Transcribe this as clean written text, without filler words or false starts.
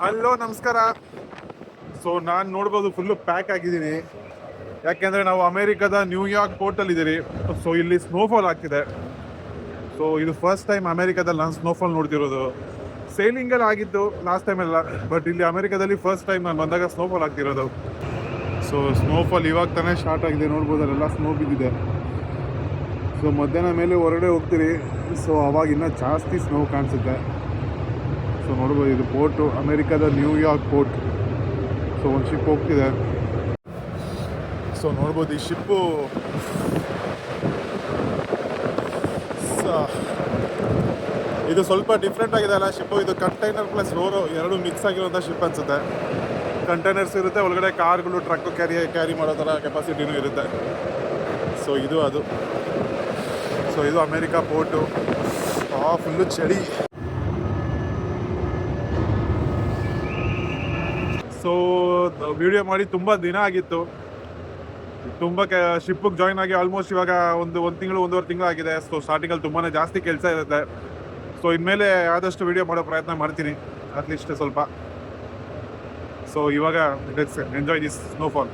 Hello, ನಮಸ್ಕಾರ. So ನಾನು ನೋಡ್ಬೋದು ಫುಲ್ಲು ಪ್ಯಾಕ್ ಆಗಿದ್ದೀನಿ. ಯಾಕೆಂದರೆ ನಾವು ಅಮೇರಿಕಾದ ನ್ಯೂಯಾರ್ಕ್ ಪೋರ್ಟಲ್ಲಿ ಇದ್ದೀರಿ. ಸೊ ಇಲ್ಲಿ ಸ್ನೋಫಾಲ್ ಆಗ್ತಿದೆ. ಸೊ ಇದು ಫಸ್ಟ್ ಟೈಮ್ ಅಮೇರಿಕಾದಲ್ಲಿ ನಾನು ಸ್ನೋಫಾಲ್ ನೋಡ್ತಿರೋದು. ಸೇಲಿಂಗಲ್ಲಿ ಆಗಿತ್ತು ಲಾಸ್ಟ್ ಟೈಮ್ ಎಲ್ಲ, ಬಟ್ ಇಲ್ಲಿ ಅಮೇರಿಕಾದಲ್ಲಿ ಫಸ್ಟ್ ಟೈಮ್ ನಾನು ಬಂದಾಗ ಸ್ನೋಫಾಲ್ ಆಗ್ತಿರೋದು. ಸೊ ಸ್ನೋಫಾಲ್ ಇವಾಗ ತಾನೇ ಸ್ಟಾರ್ಟ್ ಆಗಿದೆ, ನೋಡ್ಬೋದು ಅಲ್ಲೆಲ್ಲ ಸ್ನೋ ಬಿದ್ದಿದೆ. ಸೊ ಮಧ್ಯಾಹ್ನ ಮೇಲೆ ಹೊರಗಡೆ ಹೋಗ್ತೀರಿ, ಸೊ ಅವಾಗ ಇನ್ನೂ ಜಾಸ್ತಿ ಸ್ನೋ ಕಾಣಿಸುತ್ತೆ. ಸೊ ನೋಡ್ಬೋದು, ಇದು ಪೋರ್ಟು, ಅಮೇರಿಕಾದ ನ್ಯೂಯಾರ್ಕ್ ಪೋರ್ಟ್. ಸೊ ಒಂದು ಶಿಪ್ ಹೋಗ್ತಿದೆ. ಸೊ ನೋಡ್ಬೋದು ಈ ಶಿಪ್ಪು ಇದು ಸ್ವಲ್ಪ ಡಿಫ್ರೆಂಟ್ ಆಗಿದೆ ಅಲ್ಲ ಶಿಪ್ಪು. ಇದು ಕಂಟೈನರ್ ಪ್ಲಸ್ ರೋರೋ ಎರಡು ಮಿಕ್ಸ್ ಆಗಿರೋಂಥ ಶಿಪ್ ಅನಿಸುತ್ತೆ. ಕಂಟೈನರ್ಸ್ ಇರುತ್ತೆ, ಒಳಗಡೆ ಕಾರ್ಗಳು ಟ್ರಕ್ಕು ಕ್ಯಾರಿ ಮಾಡೋ ಥರ ಕೆಪಾಸಿಟಿನೂ ಇರುತ್ತೆ. ಸೊ ಇದು ಅದು. ಸೊ ಇದು ಅಮೇರಿಕಾ ಪೋರ್ಟು. ಫುಲ್ಲು ಚಳಿ. ಸೊ ವಿಡಿಯೋ ಮಾಡಿ ತುಂಬ ದಿನ ಆಗಿತ್ತು. ತುಂಬ ಶಿಪ್ಪಿಗೆ ಜಾಯ್ನ್ ಆಗಿ ಆಲ್ಮೋಸ್ಟ್ ಇವಾಗ ಒಂದು ತಿಂಗಳು, ಒಂದೂವರೆ ತಿಂಗಳು ಆಗಿದೆ. ಸೊ ಸ್ಟಾರ್ಟಿಂಗಲ್ಲಿ ತುಂಬಾ ಜಾಸ್ತಿ ಕೆಲಸ ಇರುತ್ತೆ. ಸೊ ಇನ್ಮೇಲೆ ಆದಷ್ಟು ವಿಡಿಯೋ ಮಾಡೋ ಪ್ರಯತ್ನ ಮಾಡ್ತೀನಿ, ಅಟ್ಲೀಸ್ಟ್ ಸ್ವಲ್ಪ. ಸೊ ಇವಾಗ ಲೆಟ್ಸ್ ಎಂಜಾಯ್ ದಿಸ್ ಸ್ನೋಫಾಲ್.